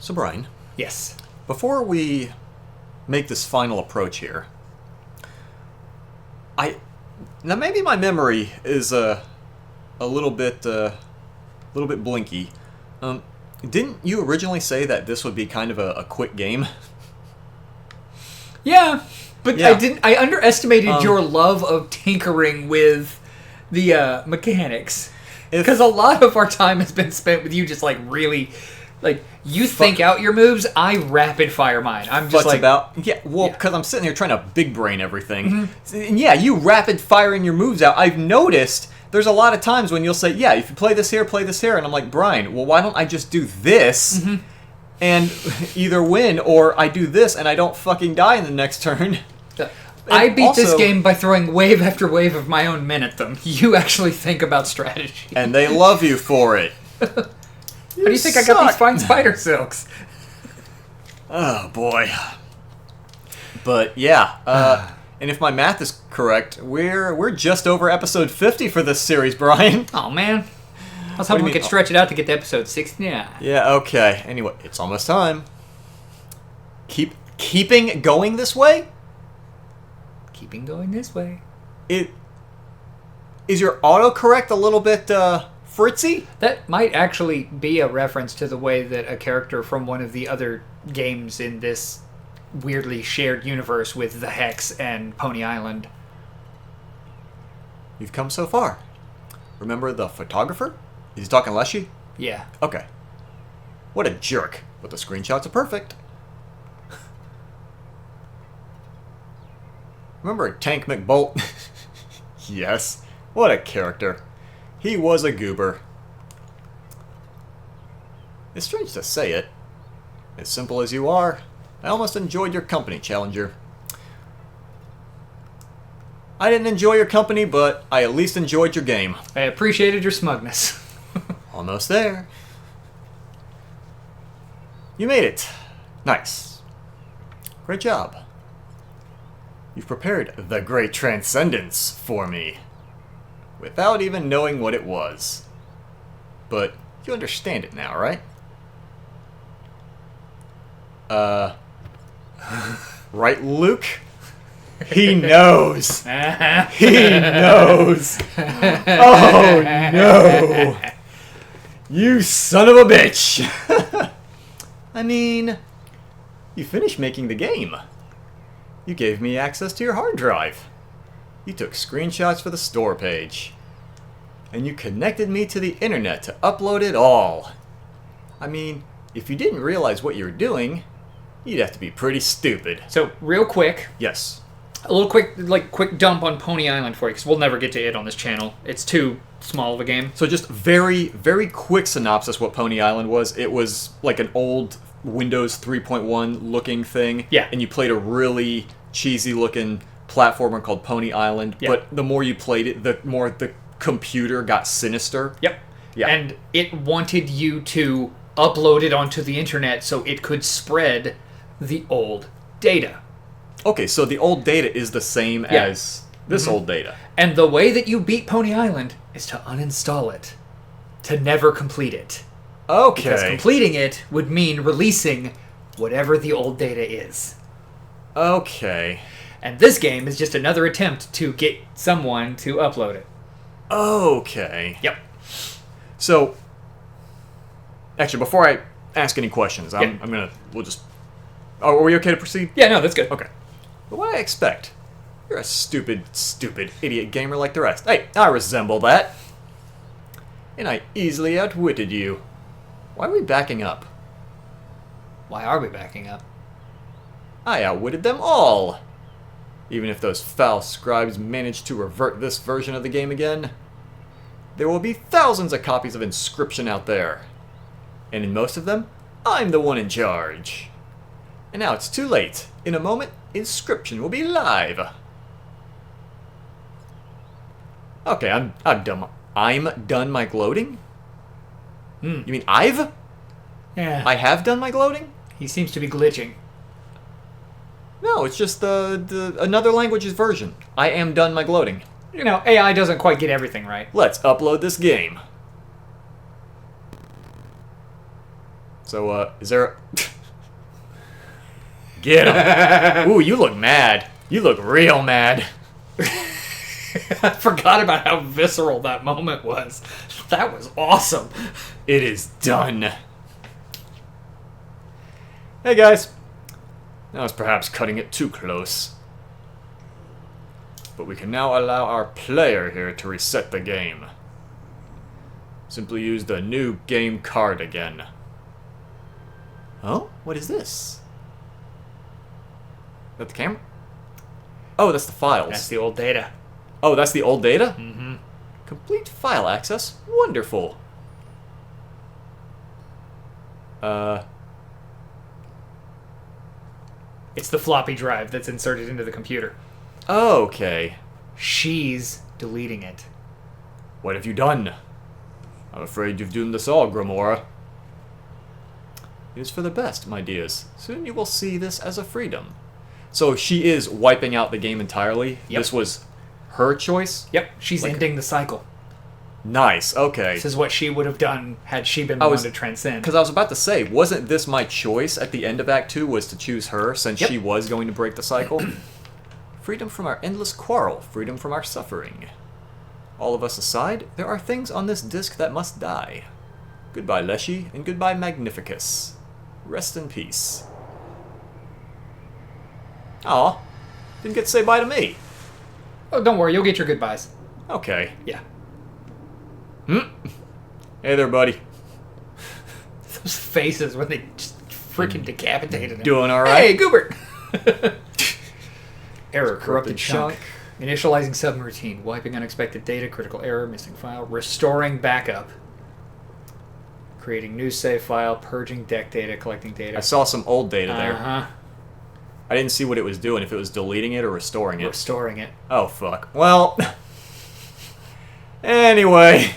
So, Brian, Yes. before we make this final approach here, now maybe my memory is a little bit blinky. Didn't you originally say that this would be kind of a quick game? Yeah, but Yeah. I underestimated your love of tinkering with the mechanics. Because a lot of our time has been spent with you just really, you think out your moves, I rapid fire mine. I'm just because I'm sitting here trying to big brain everything. And yeah, you rapid firing your moves out. I've noticed there's a lot of times when you'll say, yeah, if you play this here, and I'm like, Brian, well, why don't I just do this and either win, or I do this and I don't fucking die in the next turn. I beat this game by throwing wave after wave of my own men at them. You actually think about strategy. And they love you for it. How do you think I got these fine spider silks? Oh, boy. But, yeah. And if my math is correct, we're just over episode 50 for this series, Brian. Oh, man. I was hoping we could stretch it out to get to episode 69. Yeah, okay. Anyway, it's almost time. Keeping going this way? Keeping going this way. Is your autocorrect a little bit fritzy? That might actually be a reference to the way that a character from one of the other games in this weirdly shared universe with the Hex and Pony Island. You've come so far. Remember the photographer? Is he talking Leshy? Yeah. Okay. What a jerk. But the screenshots are perfect. Remember Tank McBolt? Yes. What a character. He was a goober. It's strange to say it. As simple as you are, I almost enjoyed your company, Challenger. I didn't enjoy your company, but I at least enjoyed your game. I appreciated your smugness. Almost there. You made it. Nice. Great job. You've prepared the Great Transcendence for me, without even knowing what it was. But you understand it now, right? Right, Luke? He knows. He knows. Oh, no. You son of a bitch. I mean, you finished making the game. You gave me access to your hard drive. You took screenshots for the store page. And you connected me to the internet to upload it all. I mean, if you didn't realize what you were doing, you'd have to be pretty stupid. So, real quick. Yes. A little quick dump on Pony Island for you, because we'll never get to it on this channel. It's too small of a game. So just very, very quick synopsis what Pony Island was. It was like an old Windows 3.1 looking thing. Yeah. And you played a really cheesy looking platformer called Pony Island. Yeah. But the more you played it, the more the computer got sinister. Yep. Yeah. And it wanted you to upload it onto the internet so it could spread the old data. Okay, so the old data is the same as this old data. And the way that you beat Pony Island is to uninstall it. To never complete it. Okay. Because completing it would mean releasing whatever the old data is. Okay. And this game is just another attempt to get someone to upload it. Okay. Yep. So, actually, before I ask any questions, we'll just... Oh, are we okay to proceed? Yeah, no, that's good. Okay. But what I expect? You're a stupid idiot gamer like the rest. Hey, I resemble that. And I easily outwitted you. Why are we backing up? Why are we backing up? I outwitted them all. Even if those foul scribes manage to revert this version of the game again, there will be thousands of copies of Inscryption out there. And in most of them, I'm the one in charge. And now it's too late. In a moment, Inscryption will be live. Okay, I'm done. I'm done my gloating? You mean I've? Yeah. I have done my gloating? He seems to be glitching. No, it's just the another language's version. I am done my gloating. You know, AI doesn't quite get everything right. Let's upload this game. So, is there a... Get him! Ooh, you look mad. You look real mad. I forgot about how visceral that moment was. That was awesome. It is done. Hey, guys. That was perhaps cutting it too close. But we can now allow our player here to reset the game. Simply use the new game card again. Oh? What is this? Is that the camera? Oh, that's the files. That's the old data. Oh, that's the old data? Mm-hmm. Complete file access? Wonderful. It's the floppy drive that's inserted into the computer. Okay. She's deleting it. What have you done? I'm afraid you've doomed us all, Grimora. It is for the best, my dears. Soon you will see this as a freedom. So she is wiping out the game entirely? Yep. This was her choice? Yep, she's ending the cycle. Nice, okay. This is what she would have done had she been the one to transcend. Because I was about to say, wasn't this my choice at the end of Act 2 was to choose her, since she was going to break the cycle? Freedom from our endless quarrel, freedom from our suffering. All of us aside, there are things on this disc that must die. Goodbye, Leshy, and goodbye, Magnificus. Rest in peace. Aw, didn't get to say bye to me. Oh, don't worry, you'll get your goodbyes. Okay. Yeah. Hey there, buddy. Those faces when they just freaking decapitated him. Doing all right? Hey, Goobert! Error, corrupted chunk. Initializing subroutine, wiping unexpected data, critical error, missing file, restoring backup. Creating new save file, purging deck data, collecting data. I saw some old data there. Uh-huh. I didn't see what it was doing, if it was deleting it or restoring it. Restoring it. Oh, fuck. Well, anyway.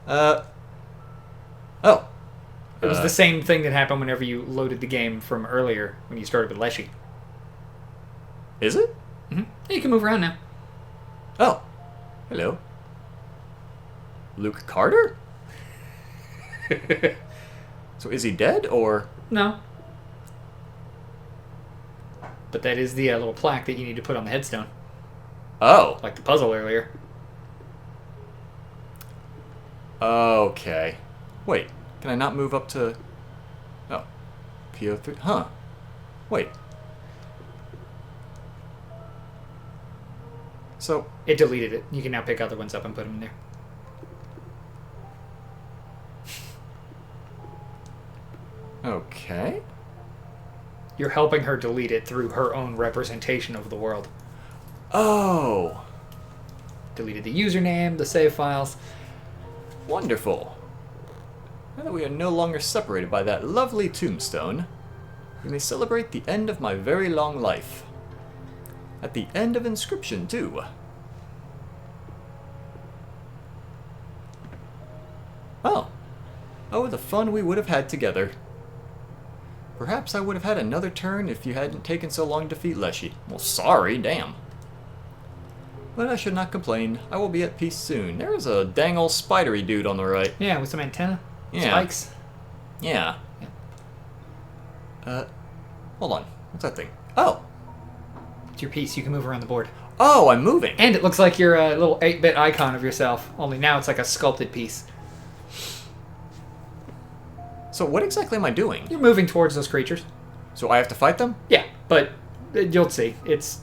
Oh. It was the same thing that happened whenever you loaded the game from earlier when you started with Leshy. Is it? Mm-hmm. You can move around now. Oh. Hello. Luke Carter? So is he dead, or...? No. But that is the little plaque that you need to put on the headstone. Oh. Like the puzzle earlier. Okay. Wait, can I not move up to... Oh. PO3... Huh. Wait. So... It deleted it. You can now pick other ones up and put them in there. Okay. You're helping her delete it through her own representation of the world. Oh. Deleted the username, the save files. Wonderful. Now that we are no longer separated by that lovely tombstone, we may celebrate the end of my very long life. At the end of Inscryption, too. Oh. Oh, the fun we would have had together. Perhaps I would have had another turn if you hadn't taken so long to defeat Leshy. Well, sorry, damn. But I should not complain. I will be at peace soon. There is a dang old spidery dude on the right. Yeah, with some antenna. Yeah. Spikes. Yeah. Hold on. What's that thing? Oh. It's your piece. You can move around the board. Oh, I'm moving. And it looks like your little 8-bit icon of yourself. Only now it's like a sculpted piece. So what exactly am I doing? You're moving towards those creatures. So I have to fight them? Yeah, but you'll see. It's...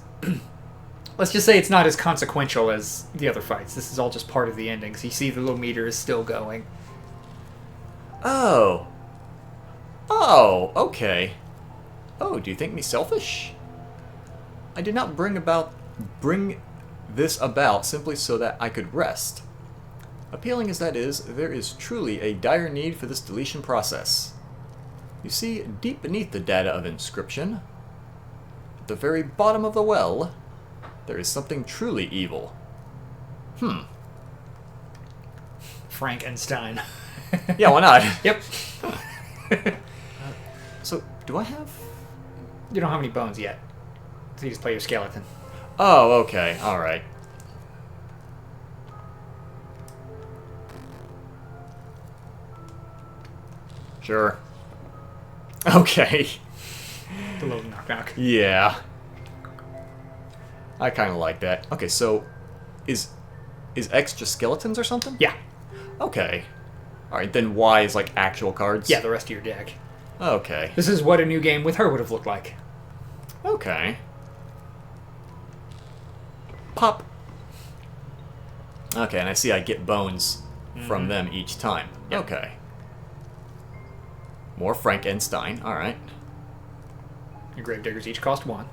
Let's just say it's not as consequential as the other fights. This is all just part of the endings. You see the little meter is still going. Oh. Oh, okay. Oh, do you think me selfish? I did not bring this about simply so that I could rest. Appealing as that is, there is truly a dire need for this deletion process. You see, deep beneath the data of Inscryption, at the very bottom of the well, there is something truly evil. Frankenstein. Yeah, why not? Yep. So, do I have... You don't have any bones yet. So you just play your skeleton. Oh, okay, alright. Sure. Okay. The little knock-knock. Yeah. I kind of like that. Okay, so is X just skeletons or something? Yeah. Okay. Alright, then Y is like actual cards? Yeah, the rest of your deck. Okay. This is what a new game with her would have looked like. Okay. Pop. Okay, and I see I get bones from them each time. Yep. Okay. More Frankenstein. Alright. Your gravediggers each cost 1.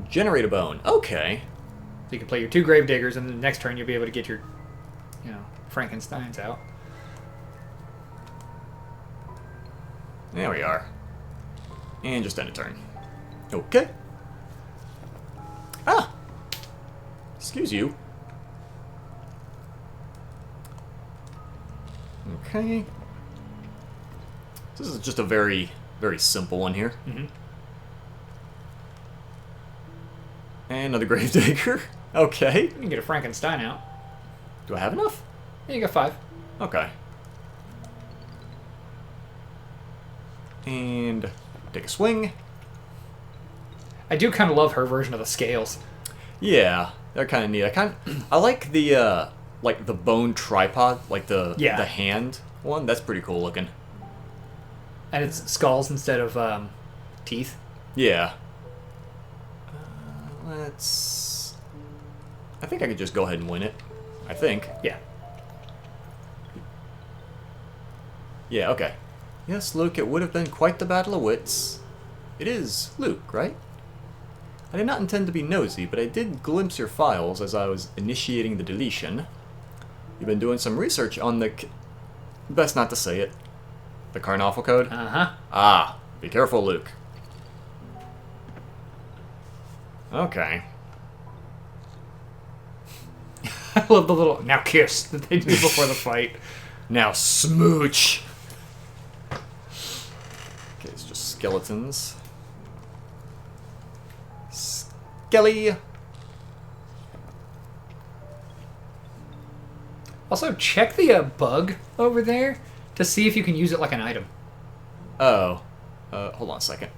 Generate a bone. Okay. So you can play your 2 gravediggers, and the next turn you'll be able to get your, Frankensteins out. There we are. And just end a turn. Okay. Ah! Excuse you. Okay. This is just a very, very simple one here. Mm-hmm. And another Gravedigger. Okay. You can get a Frankenstein out. Do I have enough? Yeah, you got 5. Okay. And take a swing. I do kind of love her version of the scales. Yeah, they're kind of neat. I like the bone tripod, like the hand one. That's pretty cool looking. And it's skulls instead of teeth. Yeah. I think I could just go ahead and win it. I think. Yeah. Yeah, okay. Yes, Luke, it would have been quite the battle of wits. It is Luke, right? I did not intend to be nosy, but I did glimpse your files as I was initiating the deletion. You've been doing some research on the... Best not to say it. The Carnoffel code? Uh-huh. Ah, be careful, Luke. Okay. I love the little now kiss that they do before the fight. Now smooch! Okay, it's just skeletons. Skelly! Also, check the bug over there to see if you can use it like an item. Oh. Hold on a second.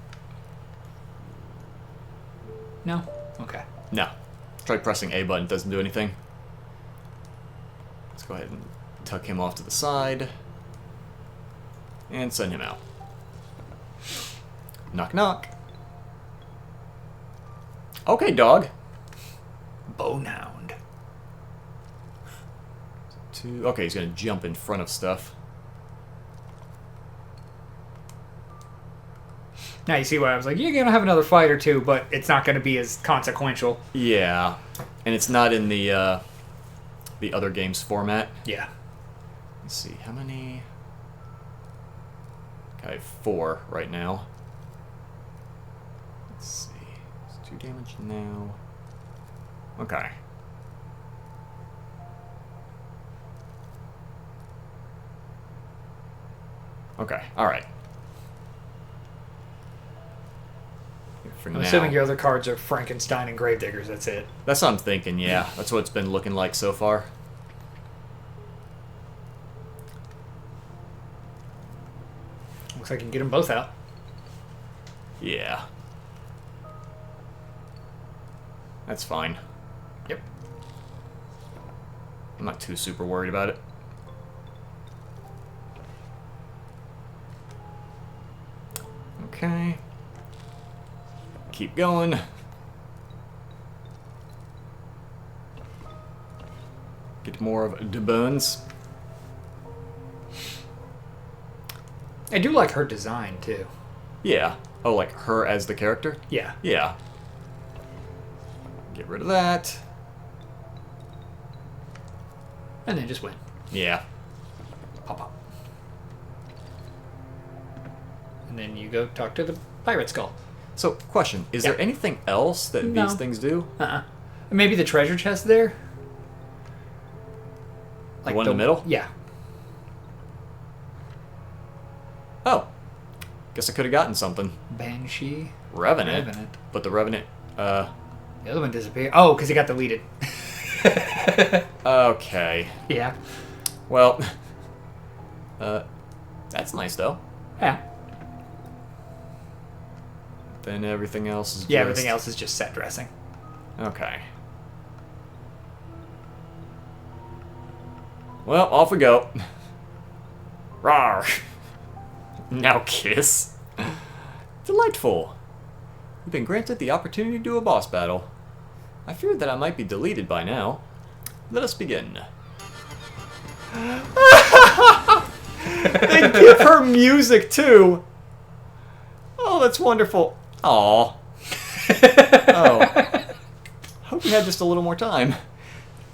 No? Okay. No. Try pressing A button, doesn't do anything. Let's go ahead and tuck him off to the side. And send him out. Knock knock. Okay, dog. Bonehound. Okay, he's gonna jump in front of stuff. Now you see why I was like, you're gonna have another fight or two, but it's not gonna be as consequential. Yeah. And it's not in the other game's format. Yeah. Let's see, how many? Okay, I have 4 right now. Let's see. It's 2 damage now. Okay. Okay, alright. For I'm now. assuming your other cards are Frankenstein and Gravediggers, that's it. That's what I'm thinking, yeah. That's what it's been looking like so far. Looks like you can get them both out. Yeah. That's fine. Yep. I'm not too super worried about it. Okay. Keep going. Get more of the bones. I do like her design, too. Yeah. Oh, like her as the character? Yeah. Yeah. Get rid of that. And then just win. Yeah. Pop, pop. And then you go talk to the pirate skull. So, question. Is there anything else that No. these things do? Uh-uh. Maybe the treasure chest there? Like the one in the middle? Yeah. Oh. Guess I could have gotten something. Banshee. Revenant. But the Revenant, The other one disappeared. Oh, because it got deleted. Okay. Yeah. Well, That's nice, though. Yeah. Then everything else is Yeah, everything else is just set dressing. Okay. Well, off we go. Rawr. Now kiss. Delightful. We've been granted the opportunity to do a boss battle. I feared that I might be deleted by now. Let us begin. They give her music, too. Oh, that's wonderful. Aw. Oh. Hope we had just a little more time.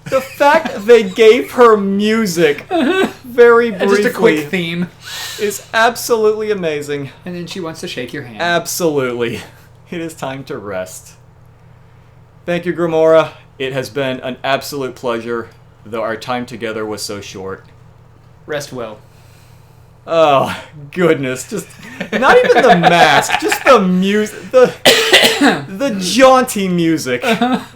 The fact they gave her music very briefly, just a quick theme, is absolutely amazing. And then she wants to shake your hand. Absolutely. It is time to rest. Thank you, Grimora. It has been an absolute pleasure, though our time together was so short. Rest well. Oh, goodness. Just not even the mask, just the music. The jaunty music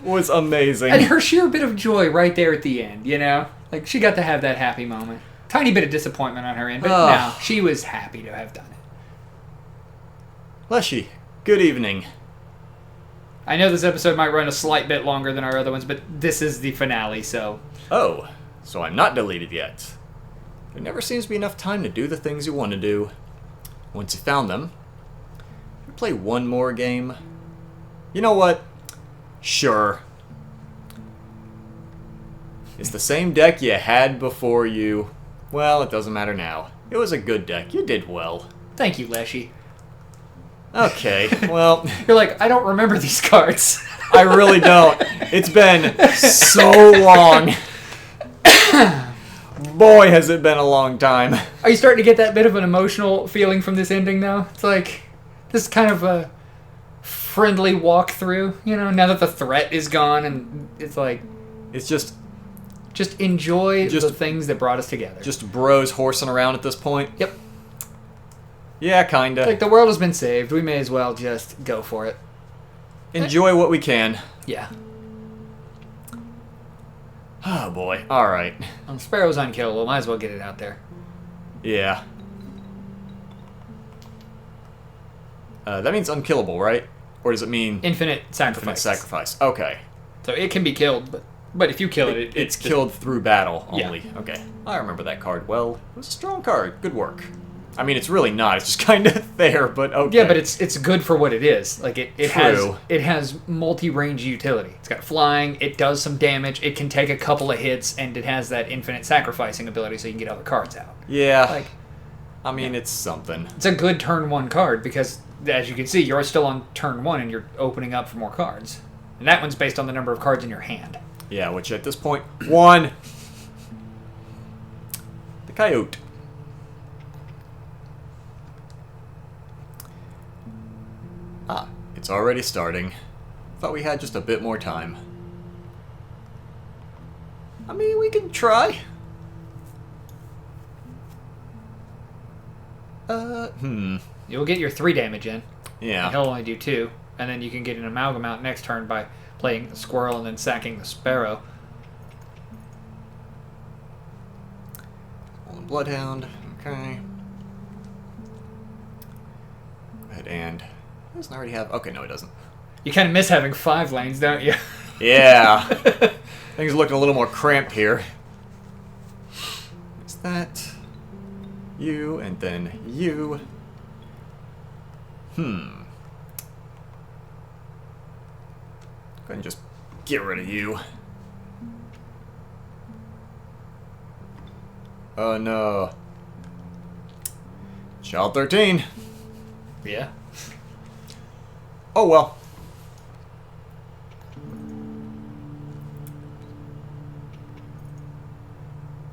was amazing. And her sheer bit of joy right there at the end, you know? Like, she got to have that happy moment. Tiny bit of disappointment on her end, but no, she was happy to have done it. Leshy, good evening. I know this episode might run a slight bit longer than our other ones, but this is the finale, so... Oh, so I'm not deleted yet. There never seems to be enough time to do the things you want to do. Once you found them, play one more game. You know what? Sure. It's the same deck you had before you... Well, it doesn't matter now. It was a good deck. You did well. Thank you, Leshy. Okay, well... You're like, I don't remember these cards. I really don't. It's been so long. Boy, has it been a long time. Are you starting to get that bit of an emotional feeling from this ending now? It's like, this kind of a friendly walkthrough, you know, now that the threat is gone, and it's like... It's just enjoy the things that brought us together. Just bros horsing around at this point? Yep. Yeah, kinda. Like, the world has been saved. We may as well just go for it. Enjoy what we can. Yeah. Oh, boy. Alright. Well, Sparrow's unkillable. Might as well get it out there. Yeah. That means unkillable, right? Or does it mean... Infinite sacrifice. Infinite sacrifice. Okay. So it can be killed, but if you kill it, it's killed through battle only. Yeah. Okay. I remember that card well. It was a strong card. Good work. I mean, it's really not. It's just kind of there, but okay. Yeah, but it's good for what it is. Like it True. has multi-range utility. It's got flying. It does some damage. It can take a couple of hits, and it has that infinite sacrificing ability, so you can get other cards out. Yeah. Like, I mean, it's something. it's a good turn one card because, as you can see, you're still on turn one, and you're opening up for more cards. And that one's based on the number of cards in your hand. Yeah, which at this point, one. The coyote. Ah, it's already starting. Thought we had just a bit more time. I mean, we can try. You'll get your 3 damage in. Yeah. And he'll only do 2. And then you can get an amalgam out next turn by playing the squirrel and then sacking the sparrow. Bloodhound. Okay. Go ahead and... Doesn't already have... Okay, no, it doesn't. You kind of miss having 5 lanes, don't you? Yeah. Things are looking a little more cramped here. It's that. You, and then you. Go ahead and just get rid of you. Oh no. Child 13. Yeah. Oh well.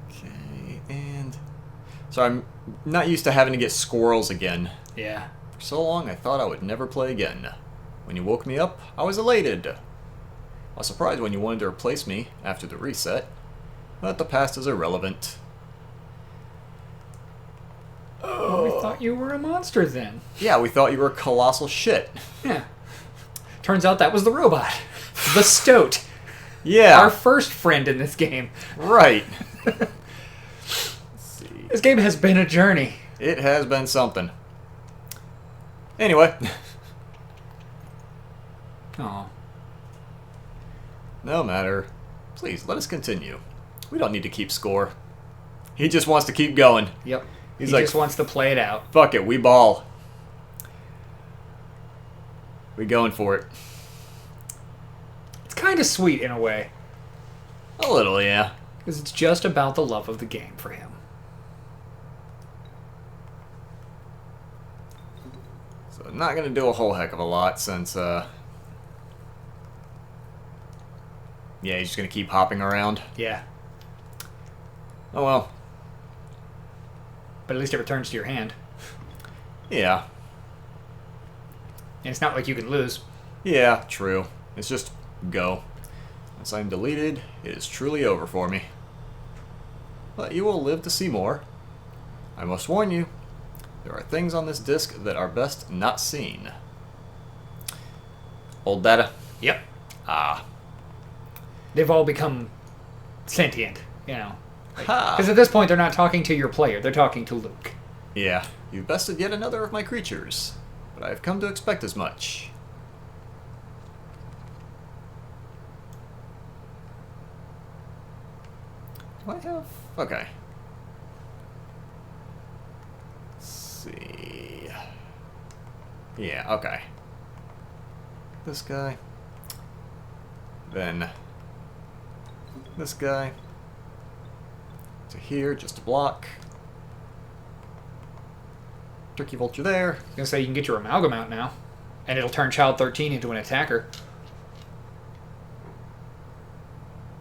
Okay, and... So I'm not used to having to get squirrels again. Yeah. For so long, I thought I would never play again. When you woke me up, I was elated. I was surprised when you wanted to replace me after the reset, but the past is irrelevant. Well, we thought you were a monster then. Yeah, we thought you were colossal shit. Yeah. Turns out that was the robot. The Stoat. Yeah. Our first friend in this game. Right. Let's see. This game has been a journey. It has been something. Anyway. Oh. No matter. Please, let us continue. We don't need to keep score. He just wants to keep going. Yep. He's he like, just wants to play it out. Fuck it, we ball. We going for it. It's kind of sweet in a way. A little, yeah. Because it's just about the love of the game for him. So I'm not going to do a whole heck of a lot since, yeah, he's just going to keep hopping around. Yeah. Oh well. But at least it returns to your hand. Yeah. And it's not like you can lose. Yeah, true. It's just go. Once I'm deleted, it is truly over for me. But you will live to see more. I must warn you, there are things on this disk that are best not seen. Old data? Yep. Ah. They've all become sentient, you know. Ha! Because at this point, they're not talking to your player. They're talking to Luke. Yeah, you've bested yet another of my creatures, but I have come to expect as much. Do I have... Okay. Let's see... Yeah, okay. This guy. Then... this guy. To here, just a block. Turkey Vulture there. I was going to say, you can get your Amalgam out now. And it'll turn Child 13 into an attacker.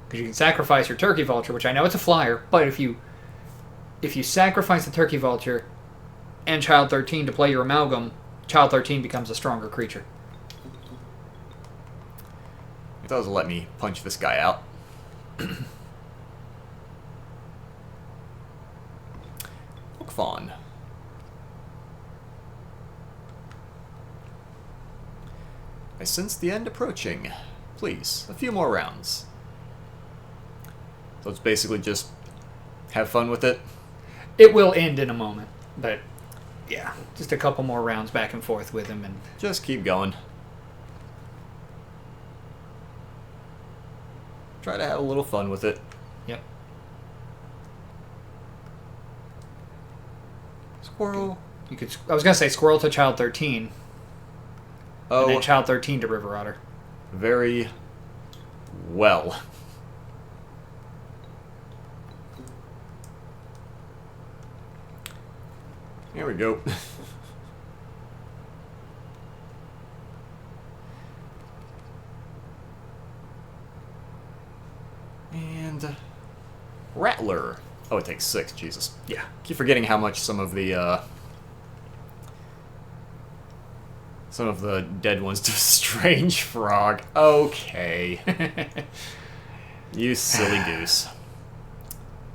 Because you can sacrifice your Turkey Vulture, which I know it's a flyer, but if you sacrifice the Turkey Vulture and Child 13 to play your Amalgam, Child 13 becomes a stronger creature. It does let me punch this guy out. Look Fawn. I sense the end approaching. Please, a few more rounds. So it's basically just have fun with it. It will end in a moment, but yeah, just a couple more rounds back and forth with him, and Just keep going. Try to have a little fun with it. yep. Squirrel. You could. I was gonna say Squirrel to Child 13, and then Oh, Child 13 to River Otter. very well. Here we go. And Rattler. Oh, it takes 6. Jesus. Yeah. Keep forgetting how much some of the dead ones do. Strange frog. Okay. You silly goose.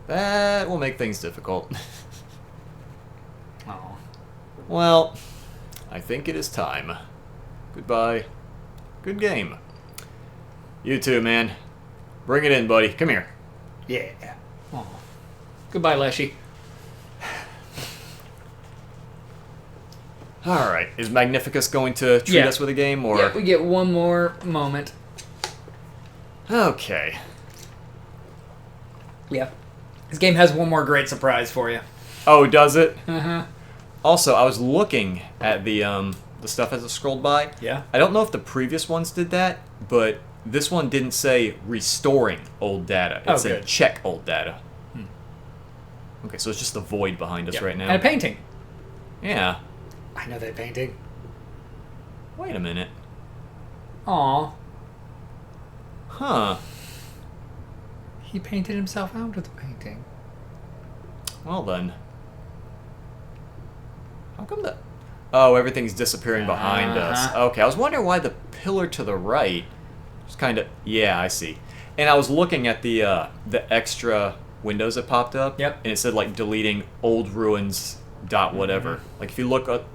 That will make things difficult. Oh. Well, I think it is time. Goodbye. Good game. You too, man. Bring it in, buddy. Come here. Yeah. Oh. Goodbye, Leshy. Alright, is Magnificus going to treat Yeah. us with a game, or...? Yeah, we get one more moment. Okay. Yeah. This game has one more great surprise for you. Oh, does it? Uh-huh. Also, I was looking at the stuff as it scrolled by. Yeah. I don't know if the previous ones did that, but this one didn't say restoring old data. It said good. check old data. Okay, so it's just the void behind us Yep. right now. And a painting. Yeah. I know that painting. Wait a minute. Aw. Huh. He painted himself out of the painting. Well then. How come that... Oh, everything's disappearing behind us. Uh-huh. Okay, I was wondering why the pillar to the right was kind of... Yeah, I see. And I was looking at the extra windows that popped up. Yep. And it said, like, deleting old ruins dot whatever. Mm-hmm. Like, if you look up...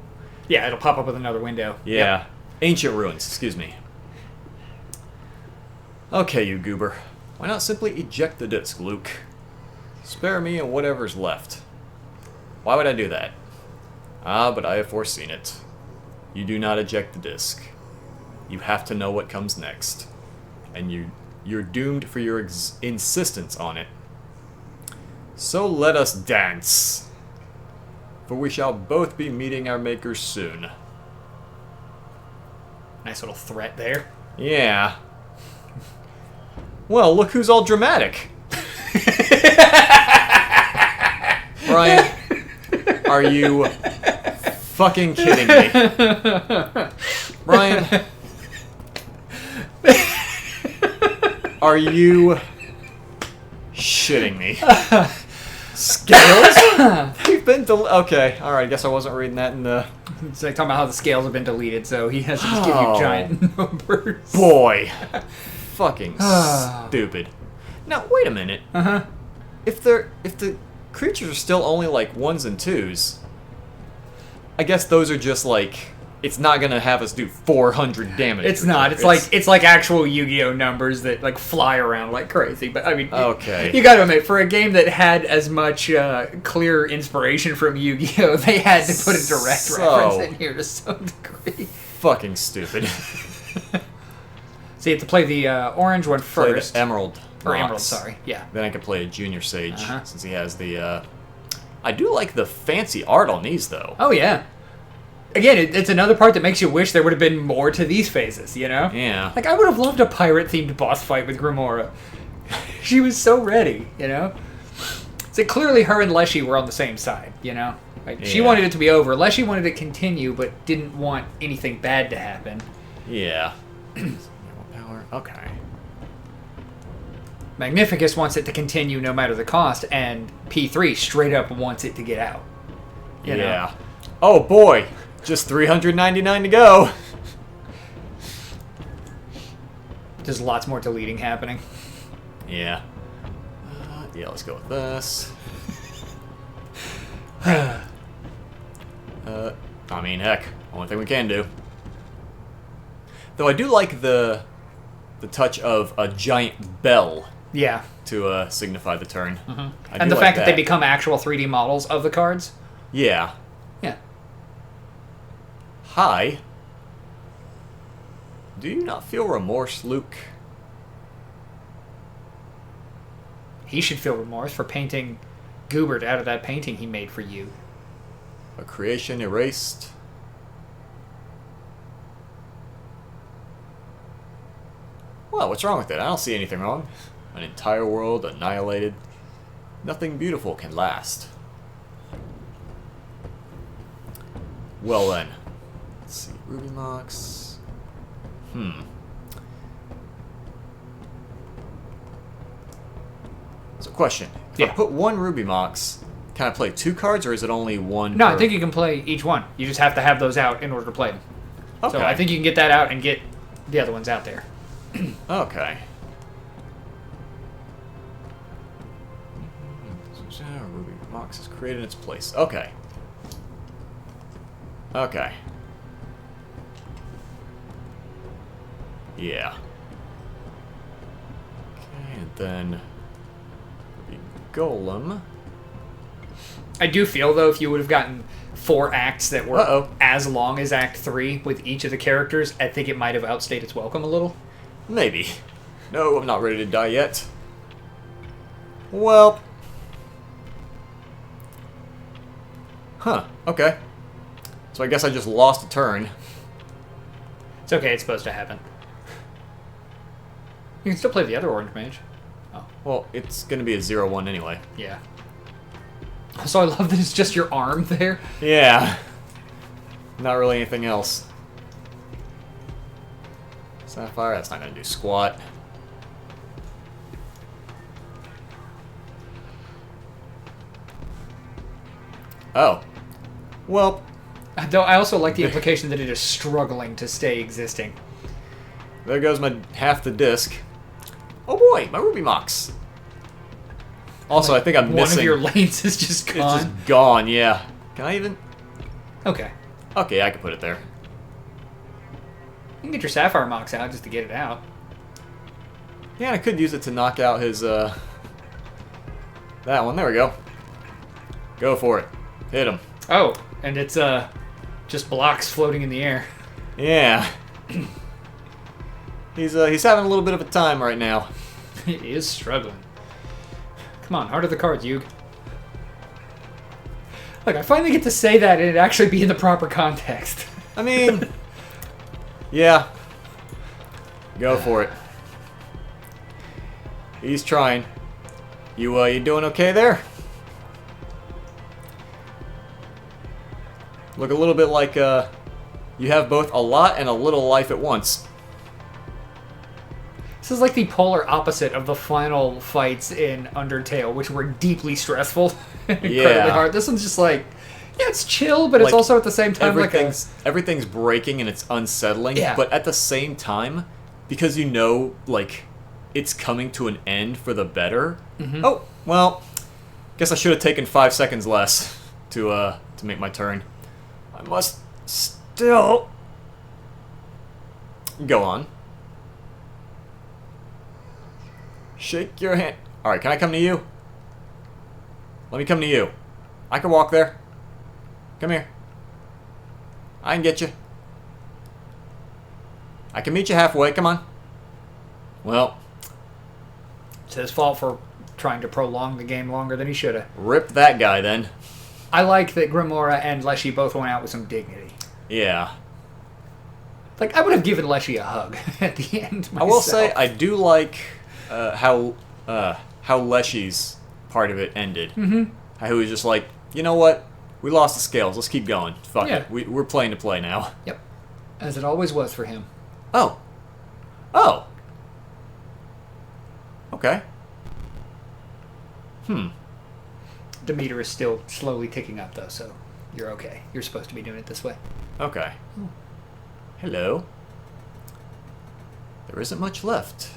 Yeah, it'll pop up with another window. Yeah. Yep. Ancient ruins, excuse me. Okay, you goober. Why not simply eject the disc, Luke? Spare me and whatever's left. Why would I do that? Ah, but I have foreseen it. You do not eject the disc. You have to know what comes next. And you're doomed for your insistence on it. So let us dance. For we shall both be meeting our makers soon. Nice little threat there. Yeah. Well, look who's all dramatic. Brian, are you fucking kidding me? Brian, are you shitting me? Scales? They've been okay, alright, I guess I wasn't reading that in the... It's like talking about how the scales have been deleted, so he has to just give you giant numbers. Boy. Fucking stupid. Now, wait a minute. Uh-huh. If the creatures are still only like 1s and 2s, I guess those are just like... It's not gonna have us do 400 damage. It's not. It's like actual Yu-Gi-Oh numbers that like fly around like crazy. But I mean, okay. You gotta admit, for a game that had as much clear inspiration from Yu-Gi-Oh, they had to put a direct reference in here to some degree. Fucking stupid. So you have to play the orange one first. Play the Emerald. Or Emerald, sorry. Yeah. Then I could play a Junior Sage since he has the. I do like the fancy art on these though. Oh yeah. Again, it's another part that makes you wish there would have been more to these phases, you know? Yeah. Like, I would have loved a pirate-themed boss fight with Grimora. She was so ready, you know? So clearly her and Leshy were on the same side, you know? Like, she wanted it to be over. Leshy wanted it to continue, but didn't want anything bad to happen. Yeah. Power. Okay. Magnificus wants it to continue no matter the cost, and P3 straight up wants it to get out. You know? Oh, boy. Just 399 to go. There's lots more deleting happening. Yeah. Yeah, let's go with this. I mean, heck, only thing we can do. Though I do like the touch of a giant bell. Yeah. To signify the turn. Mm-hmm. And the fact that they become actual 3D models of the cards. Yeah. Yeah. Hi. Do you not feel remorse, Luke? He should feel remorse for painting Goobert out of that painting he made for you. A creation erased. Well, what's wrong with it? I don't see anything wrong. An entire world annihilated. Nothing beautiful can last. Well then. Let's see. Ruby Mox. So, question. If I put one Ruby Mox, can I play 2 cards, or is it only one? No, I think you can play each one. You just have to have those out in order to play them. Okay. So I think you can get that out and get the other ones out there. Okay. Ruby Mox is created in its place. Okay. Okay. Yeah. Okay, and then Ruby Golem. I do feel, though, if you would have gotten 4 acts that were as long as Act 3 with each of the characters, I think it might have outstayed its welcome a little. Maybe. No, I'm not ready to die yet. Well. Huh, okay. So I guess I just lost a turn. It's okay, it's supposed to happen. You can still play the other Orange Mage. Oh. Well, it's going to be a 0-1 anyway. Yeah. So I love that it's just your arm there. Yeah. Not really anything else. Sapphire, that's not going to do squat. Oh. Well. Though I also like the implication that it is struggling to stay existing. There goes my half the disc. Oh boy, my Ruby Mox. Also, like, I think I'm missing... One of your lanes is just gone. It's just gone, yeah. Can I even... Okay. Okay, I can put it there. You can get your Sapphire Mox out just to get it out. Yeah, I could use it to knock out his, that one. There we go. Go for it. Hit him. Oh, and it's just blocks floating in the air. Yeah. He's having a little bit of a time right now. He is struggling. Come on, heart of the cards, Yug. Look, I finally get to say that and it actually be in the proper context. I mean, yeah. Go for it. He's trying. You doing okay there? Look a little bit like you have both a lot and a little life at once. This is like the polar opposite of the final fights in Undertale, which were deeply stressful and incredibly hard. This one's just like, yeah, it's chill, but it's like, also at the same time everything's breaking and it's unsettling. Yeah. But at the same time, because you know, like, it's coming to an end for the better. Mm-hmm. Oh, well, guess I should have taken 5 seconds less to make my turn. I must still go on. Shake your hand. All right, can I come to you? Let me come to you. I can walk there. Come here. I can get you. I can meet you halfway. Come on. Well, it's his fault for trying to prolong the game longer than he should have. Rip that guy then. I like that Grimora and Leshy both went out with some dignity. Yeah. Like, I would have given Leshy a hug at the end myself. I will say, I do like how Leshy's part of it ended. Mm-hmm. How he was just like, you know what? We lost the scales. Let's keep going. Fuck Yeah. it. We're playing to play now. Yep. As it always was for him. Oh. Oh. Okay. Demeter is still slowly ticking up, though, so you're okay. You're supposed to be doing it this way. Okay. Hello. There isn't much left.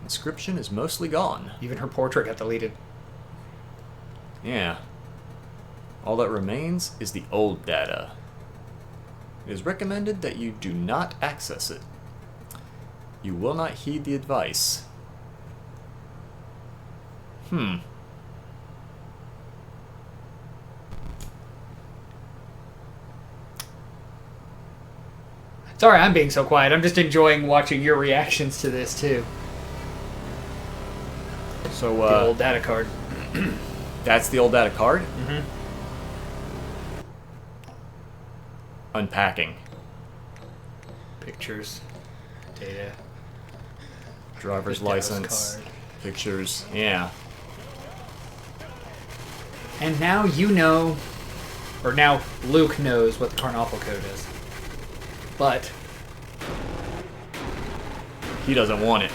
Inscryption is mostly gone. Even her portrait got deleted. Yeah. All that remains is the old data. It is recommended that you do not access it. You will not heed the advice. Sorry, I'm being so quiet. I'm just enjoying watching your reactions to this, too. So, The old data card. that's the old data card? Mm-hmm. Unpacking. Pictures. Data. Driver's The data's license. card. Pictures. Yeah. And now you know, or now Luke knows what the Carnoffel code is. But He doesn't want it.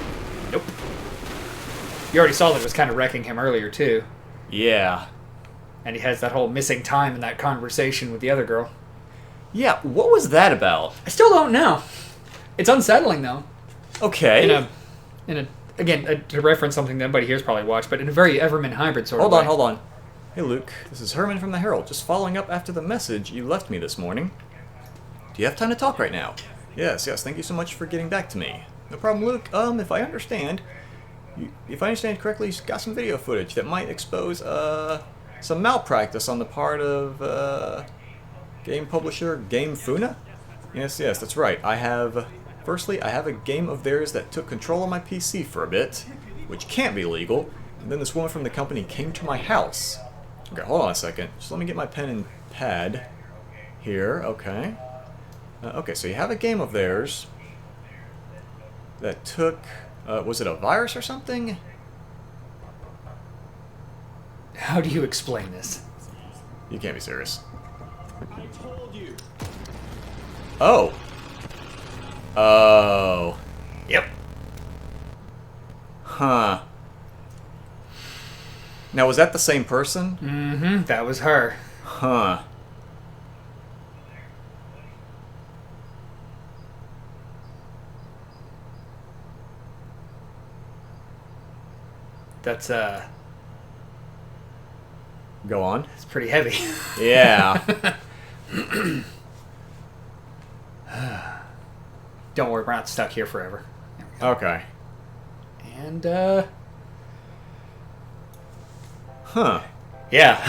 nope. You already saw that it was kind of wrecking him earlier, too. Yeah. And he has that whole missing time in that conversation with the other girl. Yeah, what was that about? I still don't know. It's unsettling, though. Okay. Again, to reference something that everybody here's probably watched, but in a very Everman hybrid sort of way. Hold on. Hey, Luke. This is Herman from the Herald. Just following up after the message you left me this morning. Do you have time to talk right now? Yes. Thank you so much for getting back to me. No problem, Luke. If I understand correctly, you've got some video footage that might expose some malpractice on the part of game publisher Game Funa. Yes, that's right. Firstly, I have a game of theirs that took control of my PC for a bit, which can't be legal. And then this woman from the company came to my house. Okay, hold on a second. Just let me get my pen and pad here. Okay. Okay, so you have a game of theirs that took... was it a virus or something? How do you explain this? You can't be serious. I told you. Oh. Oh. Yep. Huh. Now, was that the same person? Mm-hmm. That was her. Huh. That's, Go on. it's pretty heavy. Yeah. Don't worry, we're not stuck here forever. Okay. And, Huh. yeah.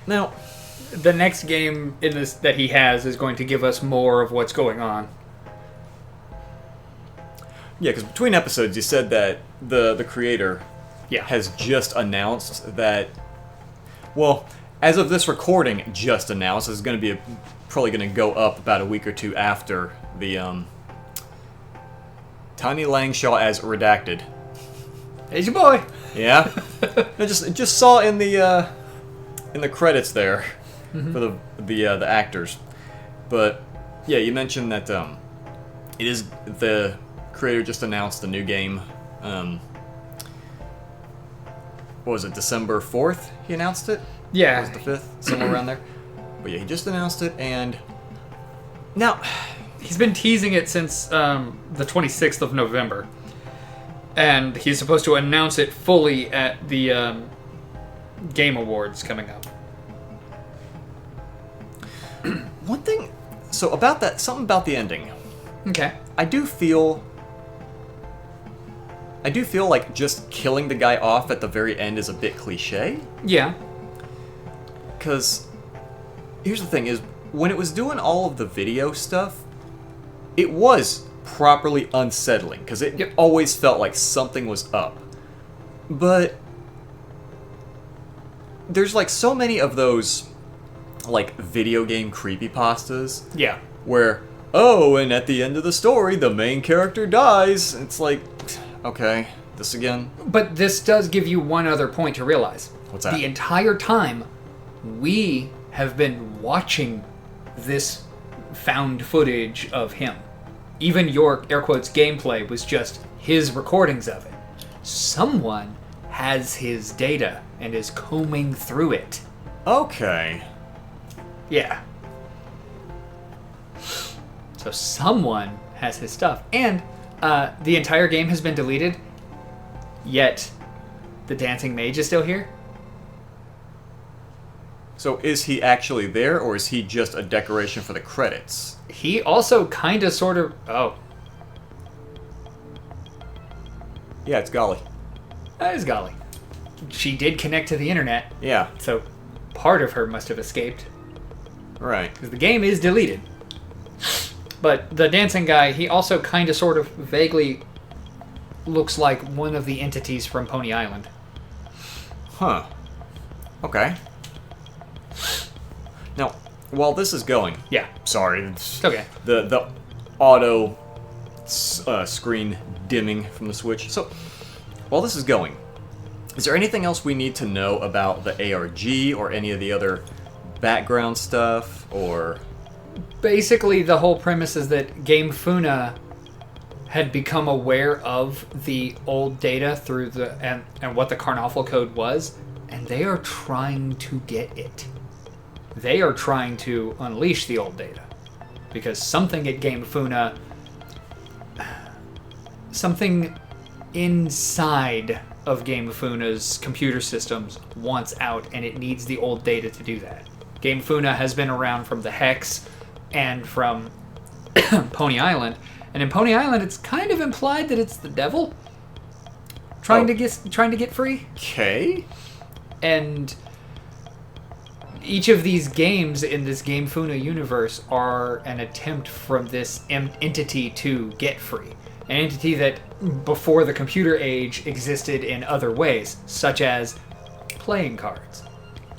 Now, The next game in this that he has is going to give us more of what's going on. yeah, because between episodes, you said that the creator Yeah. has just announced that. Well, as of this recording, just announced is going to be probably going to go up about a week or two after the Tiny Langshaw as redacted. Here's your boy. Yeah, I just saw in the credits there for the actors, but yeah, you mentioned that it is the creator just announced the new game. What was it, December 4th? He announced it. Yeah. Or was it the 5th? Somewhere around there. But yeah, he just announced it, and now He's been teasing it since the 26th of November. And he's supposed to announce it fully at the Game Awards coming up. one thing. So about that, something about the ending. Okay. I do feel like just killing the guy off at the very end is a bit cliche. Yeah. Because here's the thing: is when it was doing all of the video stuff, it was properly unsettling because it Yep. always felt like something was up. But there's like so many of those like video game creepypastas Yeah. where, oh, and at the end of the story, the main character dies. It's like, okay, this again? But this does give you one other point to realize. What's that? The entire time, we have been watching this found footage of him. Even your, air quotes, gameplay was just his recordings of it. Someone has his data and is combing through it. Okay. Yeah. So someone has his stuff. And the entire game has been deleted, yet the dancing mage is still here. So is he actually there, or is he just a decoration for the credits? He also kind of sort of... Oh, Yeah, it's Golly. that is golly. She did connect to the internet, Yeah, so part of her must have escaped. right. Because the game is deleted. But the dancing guy, he also kind of sort of vaguely looks like one of the entities from Pony Island. Huh. Okay. Now, while this is going... Yeah. Sorry. It's Okay. The auto screen dimming from the Switch. So, while this is going, is there anything else we need to know about the ARG or any of the other background stuff, or... Basically, the whole premise is that Game Funa had become aware of the old data through the and what the Karnoffel code was, and they are trying to get it. They are trying to unleash the old data because something at Game Funa, something inside of Game Funa's computer systems wants out, and it needs the old data to do that. Game Funa has been around from the Hex and from Pony Island, and in Pony Island, it's kind of implied that it's the devil trying to get free. Okay. And each of these games in this Game Funa universe are an attempt from this entity to get free. An entity that, before the computer age, existed in other ways, such as playing cards,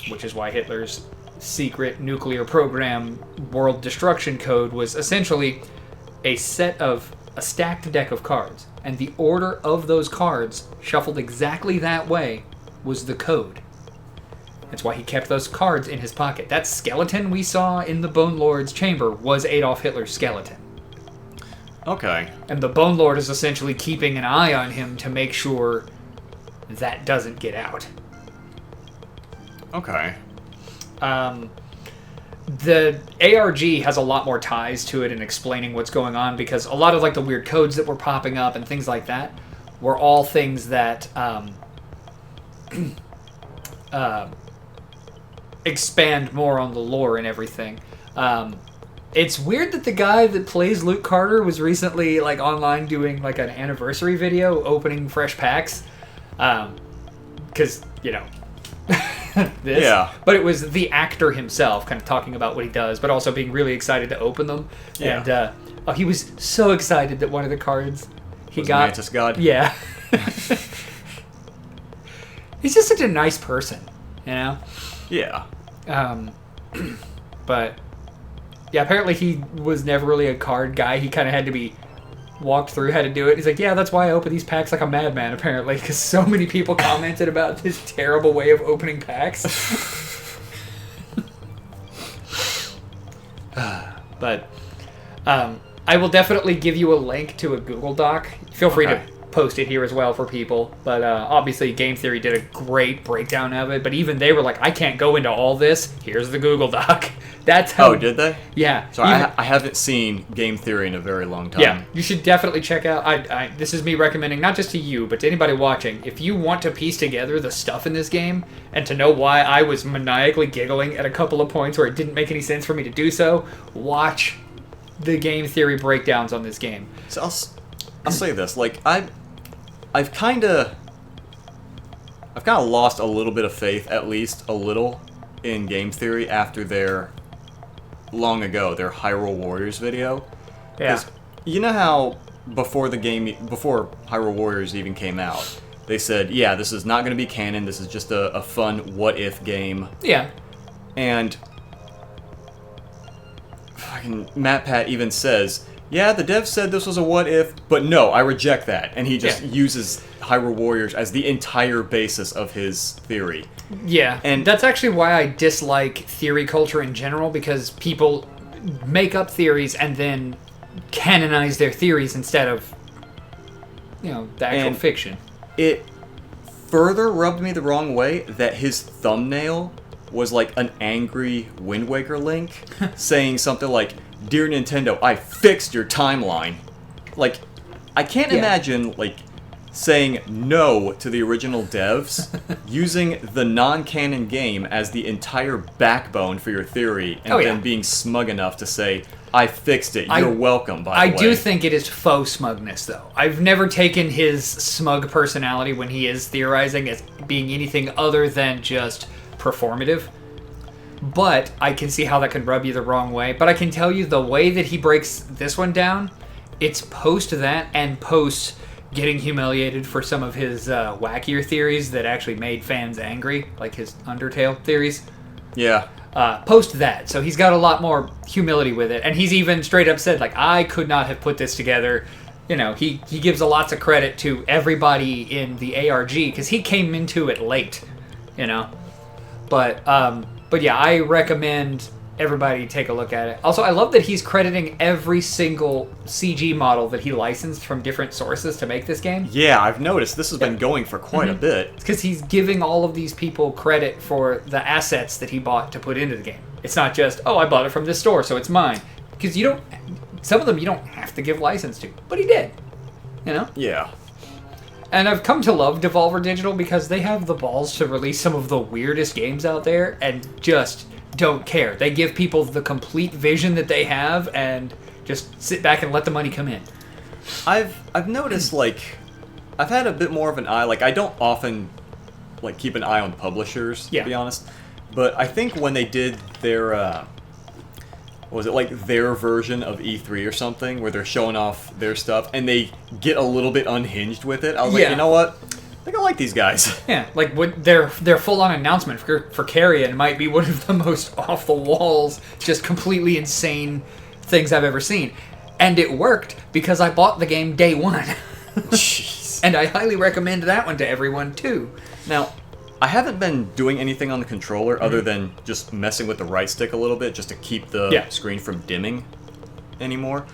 which is why Hitler's secret nuclear program world destruction code was essentially a stacked deck of cards, and the order of those cards, shuffled exactly that way, was the code. That's why he kept those cards in his pocket. That skeleton we saw in the Bone Lord's chamber was Adolf Hitler's skeleton. Okay. And the Bone Lord is essentially keeping an eye on him to make sure that doesn't get out. Okay. The ARG has a lot more ties to it in explaining what's going on, because a lot of like the weird codes that were popping up and things like that were all things that expand more on the lore and everything. It's weird that the guy that plays Luke Carter was recently like online doing like an anniversary video opening fresh packs, because you know this. Yeah. But it was the actor himself kind of talking about what he does, but also being really excited to open them. Yeah. And he was so excited that one of the cards he Was got. Mantis God? Yeah. He's just such a nice person, you know? Yeah. But yeah, apparently he was never really a card guy. He kind of had to be walked through how to do it. He's like, yeah, that's why I open these packs like a madman, apparently, because so many people commented about this terrible way of opening packs. But I will definitely give you a link to a Google Doc. Feel free to post it here as well for people. But obviously, Game Theory did a great breakdown of it. But even they were like, I can't go into all this. Here's the Google Doc. That's how. Oh, did they? Yeah. So I haven't seen Game Theory in a very long time. Yeah, you should definitely check out. This is me recommending, not just to you, but to anybody watching. If you want to piece together the stuff in this game and to know why I was maniacally giggling at a couple of points where it didn't make any sense for me to do so, watch the Game Theory breakdowns on this game. So I'll say this, like I've kind of lost a little bit of faith, at least a little, in Game Theory after their Hyrule Warriors video. Yeah. 'Cause you know how before Hyrule Warriors even came out, they said, yeah, this is not going to be canon, this is just a fun what-if game. Yeah. And fucking MatPat even says, yeah, the devs said this was a what-if, but no, I reject that. And he just uses Hyrule Warriors as the entire basis of his theory. Yeah, And that's actually why I dislike theory culture in general, because people make up theories and then canonize their theories instead of, the actual fiction. It further rubbed me the wrong way that his thumbnail was like an angry Wind Waker Link saying something like, "Dear Nintendo, I fixed your timeline." Like, I can't imagine, like, saying no to the original devs, using the non-canon game as the entire backbone for your theory, and then being smug enough to say, I fixed it, you're welcome, by the way. I do think it is faux smugness, though. I've never taken his smug personality when he is theorizing as being anything other than just performative. But I can see how that could rub you the wrong way. But I can tell you the way that he breaks this one down, it's post that and post getting humiliated for some of his wackier theories that actually made fans angry, like his Undertale theories. Yeah. Post that. So he's got a lot more humility with it. And he's even straight up said, like, I could not have put this together. He gives a lots of credit to everybody in the ARG because he came into it late, But yeah, I recommend everybody take a look at it. Also, I love that he's crediting every single CG model that he licensed from different sources to make this game. Yeah, I've noticed this has been going for quite a bit. It's because he's giving all of these people credit for the assets that he bought to put into the game. It's not just, I bought it from this store, so it's mine. Because some of them you don't have to give license to. But he did. Yeah. And I've come to love Devolver Digital because they have the balls to release some of the weirdest games out there and just don't care. They give people the complete vision that they have and just sit back and let the money come in. I've noticed, like, I've had a bit more of an eye. Like, I don't often, like, keep an eye on publishers, to be honest. But I think when they did their, their version of E3 or something, where they're showing off their stuff, and they get a little bit unhinged with it, I was like, you know what? I think I like these guys. Yeah, like their full-on announcement for Carrion might be one of the most off-the-walls, just completely insane things I've ever seen. And it worked because I bought the game day one. Jeez. And I highly recommend that one to everyone, too. Now, I haven't been doing anything on the controller other than just messing with the right stick a little bit just to keep the screen from dimming anymore.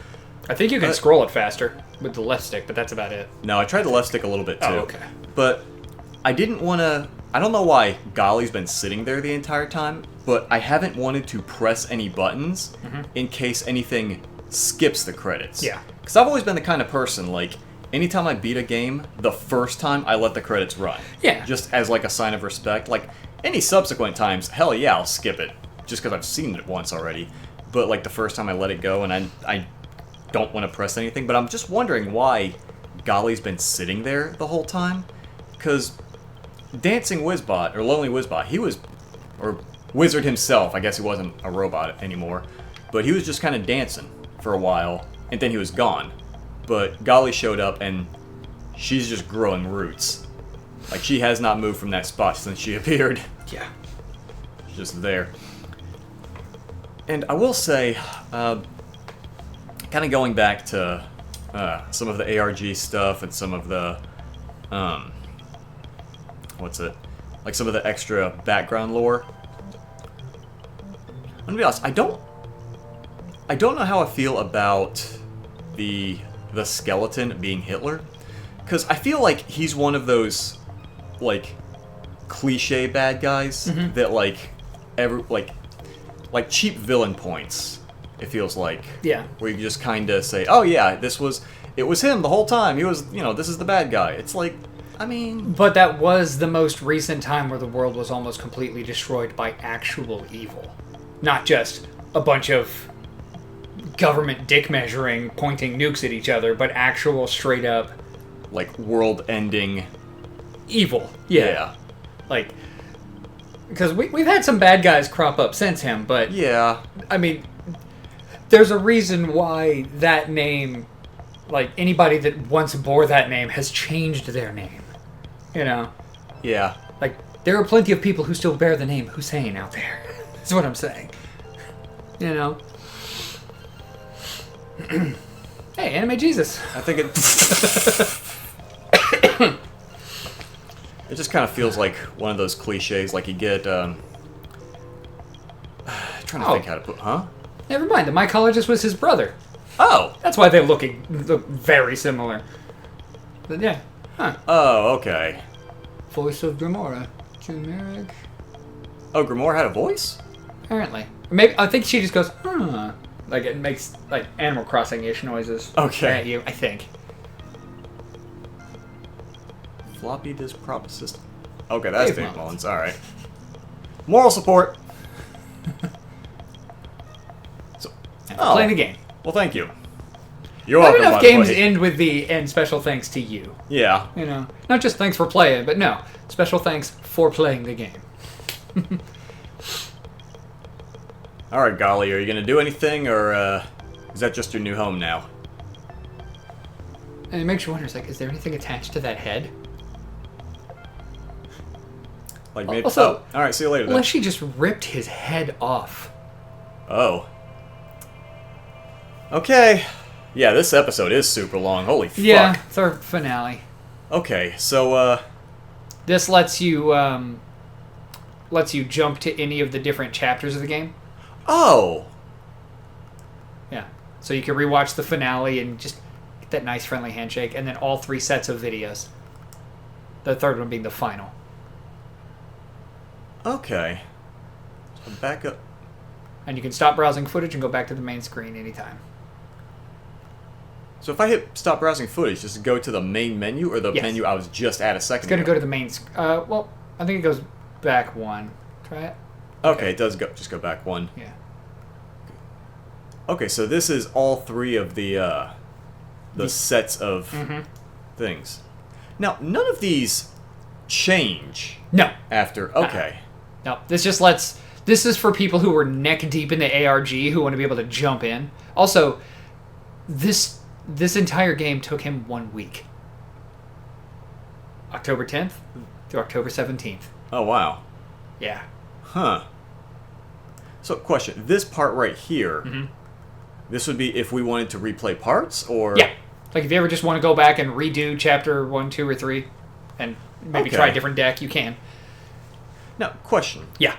I think you can scroll it faster with the left stick, but that's about it. No, I tried the left stick a little bit too. Oh, okay. But I didn't want to... I don't know why Golly's been sitting there the entire time, but I haven't wanted to press any buttons in case anything skips the credits. Yeah. Because I've always been the kind of person, like, anytime I beat a game, the first time I let the credits run. Yeah. Just as, like, a sign of respect. Like, any subsequent times, hell yeah, I'll skip it. Just because I've seen it once already. But, like, the first time I let it go, and I don't want to press anything. But I'm just wondering why Golly's been sitting there the whole time. Because Dancing Wizbot, or Lonely Wizbot, he was, or Wizard himself, I guess he wasn't a robot anymore, but he was just kind of dancing for a while, and then he was gone. But Golly showed up, and she's just growing roots. Like, she has not moved from that spot since she appeared. Yeah. She's just there. And I will say, kind of going back to some of the ARG stuff and some of the, like some of the extra background lore. I'm gonna be honest, I don't know how I feel about the skeleton being Hitler, because I feel like he's one of those, like, cliche bad guys that, like, like cheap villain points, it feels like. Yeah. Where you just kind of say, oh yeah, it was him the whole time. He was, this is the bad guy. It's like, I mean... But that was the most recent time where the world was almost completely destroyed by actual evil. Not just a bunch of government dick measuring, pointing nukes at each other, but actual straight up... Like, world-ending... Evil. Yeah. Like... Because we've had some bad guys crop up since him, but... Yeah. I mean, there's a reason why that name... Like, anybody that once bore that name has changed their name. You know? Yeah. Like, there are plenty of people who still bear the name Hussein out there. That's what I'm saying. You know? Hey, Anime Jesus. I think it... It just kind of feels like one of those cliches, like you get, trying to think how to put, huh? Never mind, the mycologist was his brother. Oh! That's why they look very similar. But yeah, huh. Oh, okay. Voice of Grimora. Generic. Oh, Grimoire had a voice? Apparently. Maybe, I think she just goes, huh. Like, it makes, like, Animal Crossing-ish noises. Okay. At you, I think. Floppy disk prop system. Okay, that's Dave Dave Mullins. Alright. Moral support. So, Playing the game. Well, thank you. You're Not welcome, enough by the games way. end with the and special thanks to you. Yeah. You know, not just thanks for playing, but no, special thanks for playing the game. Alright, Golly, are you going to do anything, or is that just your new home now? And it makes you wonder, it's like, is there anything attached to that head? Like maybe. Also, oh, alright, see you later then. Unless she just ripped his head off. Oh. Okay. Yeah, this episode is super long. Holy fuck. Yeah, it's our finale. Okay, so, This lets you jump to any of the different chapters of the game. Oh! Yeah. So you can rewatch the finale and just get that nice friendly handshake, and then all 3 sets of videos. The third one being the final. Okay. So back up. And you can stop browsing footage and go back to the main screen anytime. So if I hit stop browsing footage, does it go to the main menu or the Yes. menu I was just at a second It's going to ago? go to the main... well, I think it goes back 1. Try it. Okay, it does go. Just go back 1. Yeah. Okay, so this is all 3 of the sets of things. Now, none of these change No. after... Okay. No. This just lets... This is for people who are neck deep in the ARG who want to be able to jump in. Also, this entire game took him 1 week. October 10th to October 17th. Oh, wow. Yeah. Huh. So, question. This part right here, this would be if we wanted to replay parts, or... Yeah. Like, if you ever just want to go back and redo Chapter 1, 2, or 3, and maybe Okay. try a different deck, you can. Now, question. Yeah.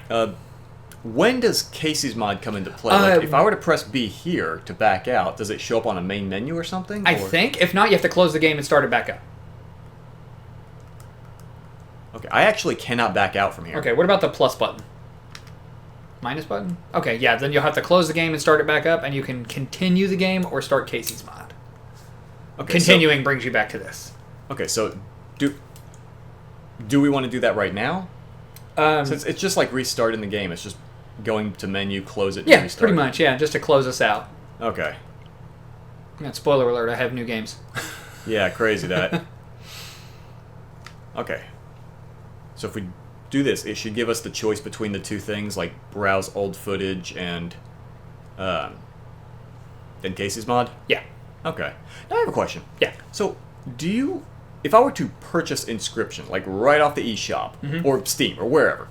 When does Casey's mod come into play? Like, if I were to press B here to back out, does it show up on a main menu or something? I or? think. If not, you have to close the game and start it back up. Okay, I actually cannot back out from here. Okay, what about the plus button? Minus button? Okay, yeah, then you'll have to close the game and start it back up, and you can continue the game or start Casey's mod. Okay, Continuing brings you back to this. Okay, so do we want to do that right now? Since it's just like restarting the game, it's just going to menu, close it, and Yeah, restart pretty it. much, yeah, just to close us out. Okay. Yeah, spoiler alert, I have new games. Yeah, crazy that. Okay. So if we do this, it should give us the choice between the two things, like browse old footage and Casey's mod? Yeah. Okay. Now I have a question. Yeah. So, if I were to purchase Inscryption, like right off the eShop, or Steam, or wherever,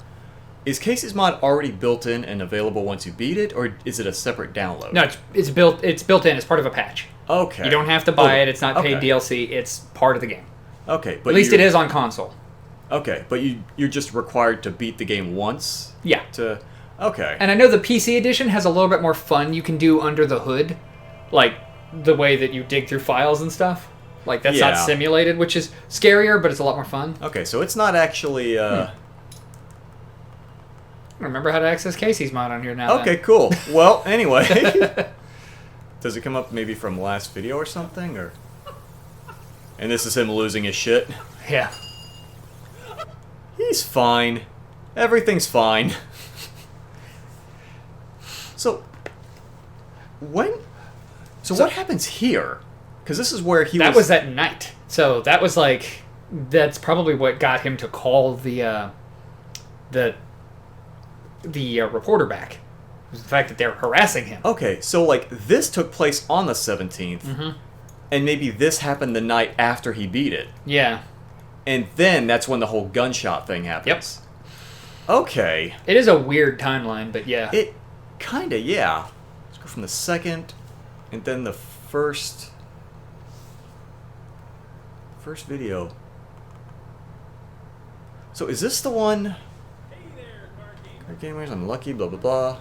is Casey's mod already built in and available once you beat it, or is it a separate download? No, it's built in as part of a patch. Okay. You don't have to buy it. It's not paid okay. DLC. It's part of the game. Okay, but At least it is on console. Okay, but you're just required to beat the game once? Yeah. Okay. And I know the PC edition has a little bit more fun you can do under the hood. Like, the way that you dig through files and stuff. Like, that's not simulated, which is scarier, but it's a lot more fun. Okay, so it's not actually... I remember how to access Casey's mod on here now. Okay, cool. Well, anyway... Does it come up maybe from last video or something? Or and this is him losing his shit? Yeah. He's fine. Everything's fine. So, what happens here? Because this is where That was at night. So that was like... That's probably what got him to call the reporter back. Was the fact that they were harassing him. Okay, so like this took place on the 17th, and maybe this happened the night after he beat it. Yeah. And then that's when the whole gunshot thing happens. Yep. Okay. It is a weird timeline, but yeah. It kinda, yeah. Let's go from the second, and then the first video. So is this the one? Card gamers, I'm lucky, blah blah blah.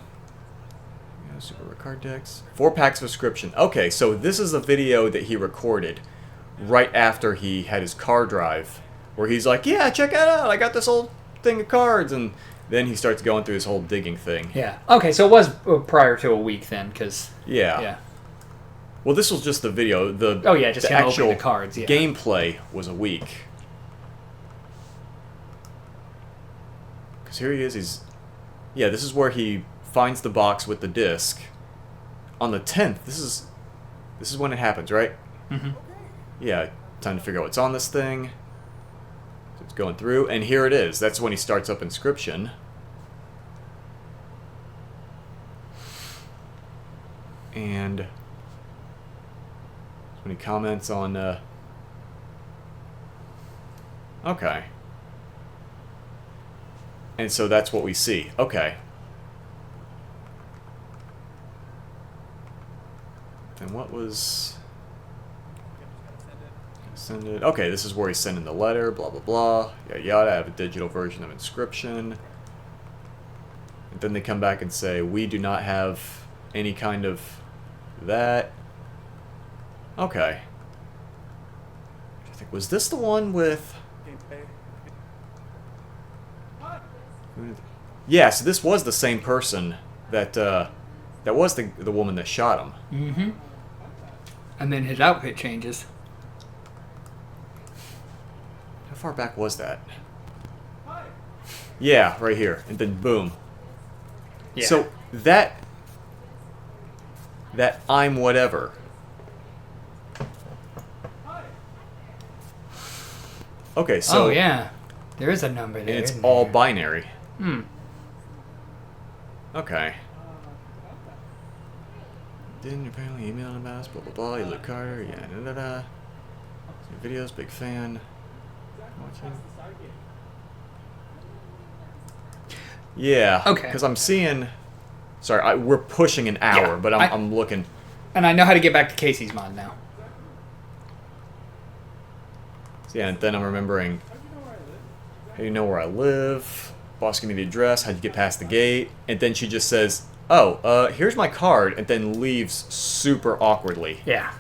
Yeah, super rare card decks. 4 packs of Inscryption. Okay, so this is the video that he recorded right after he had his car drive, where he's like, yeah, check it out, I got this whole thing of cards, and then he starts going through his whole digging thing. Yeah. Okay, so it was prior to a week then, because... Yeah. Yeah. Well, this was just the video. Just the him actual opening the cards, yeah. gameplay was a week. Because here he is, yeah, this is where he finds the box with the disc. On the 10th, this is when it happens, right? Mm-hmm. Yeah, time to figure out what's on this thing. So it's going through, and here it is. That's when he starts up Inscryption. And when he comments on, okay. And so that's what we see. Okay. And what was... Send it. Okay, this is where he's sending the letter, blah, blah, blah. Yada, yada. I have a digital version of Inscryption. And then they come back and say, we do not have any kind of that. Okay. I think, was this the one with... Yeah, so this was the same person that was the woman that shot him. Mm-hmm. And then his outfit changes. How far back was that? Yeah, right here. And then boom. Yeah. So that I'm whatever. Okay, so... Oh, yeah. There is a number there. And it's isn't all there? binary. Hmm. Okay. Didn't apparently email him about us, blah blah blah. You look Carter, yeah, da da da. Your videos, big fan. Watching. Yeah. Okay. Because I'm seeing. Sorry, we're pushing an hour, Yeah, but I'm looking. And I know how to get back to Casey's mod now. So yeah, and then I'm remembering. How do you know where I live? Boss, give me the address. How'd you get past the gate? And then she just says, oh, here's my card, and then leaves super awkwardly. Yeah.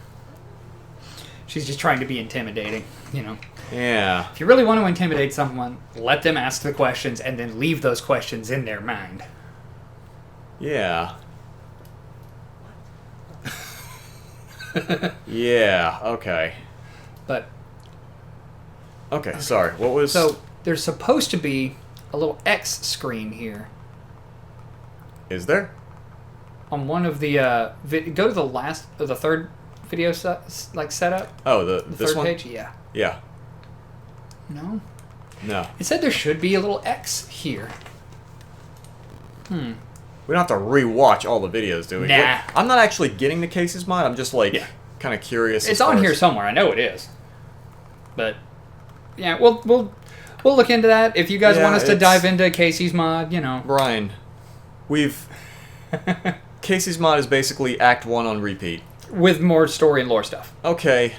She's just trying to be intimidating, you know. Yeah. If you really want to intimidate someone, let them ask the questions and then leave those questions in their mind. Yeah. Yeah, okay. But... Okay, sorry. What was... So, there's supposed to be a little X screen here. Is there? On one of the... go to the last... the third video setup. Oh, The this third one? page? Yeah. Yeah. No? No. It said there should be a little X here. We don't have to rewatch all the videos, do we? Nah. Like, I'm not actually getting the Casey's mod. I'm just like Yeah. kind of curious. It's as far on here as- somewhere. I know it is. But yeah, we'll look into that. If you guys Yeah, want us to it's- dive into Casey's mod, Brian, we've Casey's mod is basically Act 1 on repeat. with more story and lore stuff. Okay,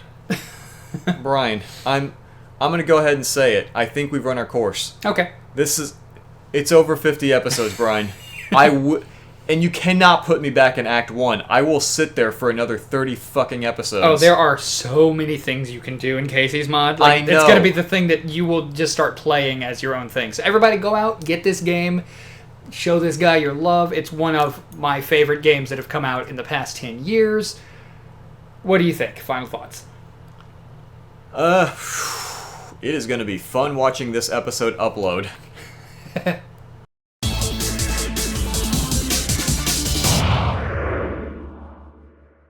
Brian, I'm gonna go ahead and say it. I think we've run our course. Okay. It's over 50 episodes, Brian. And you cannot put me back in Act 1. I will sit there for another 30 fucking episodes. Oh, there are so many things you can do in Casey's mod. I know. It's going to be the thing that you will just start playing as your own thing. So everybody go out, get this game, show this guy your love. It's one of my favorite games that have come out in the past 10 years. What do you think? Final thoughts? It is going to be fun watching this episode upload.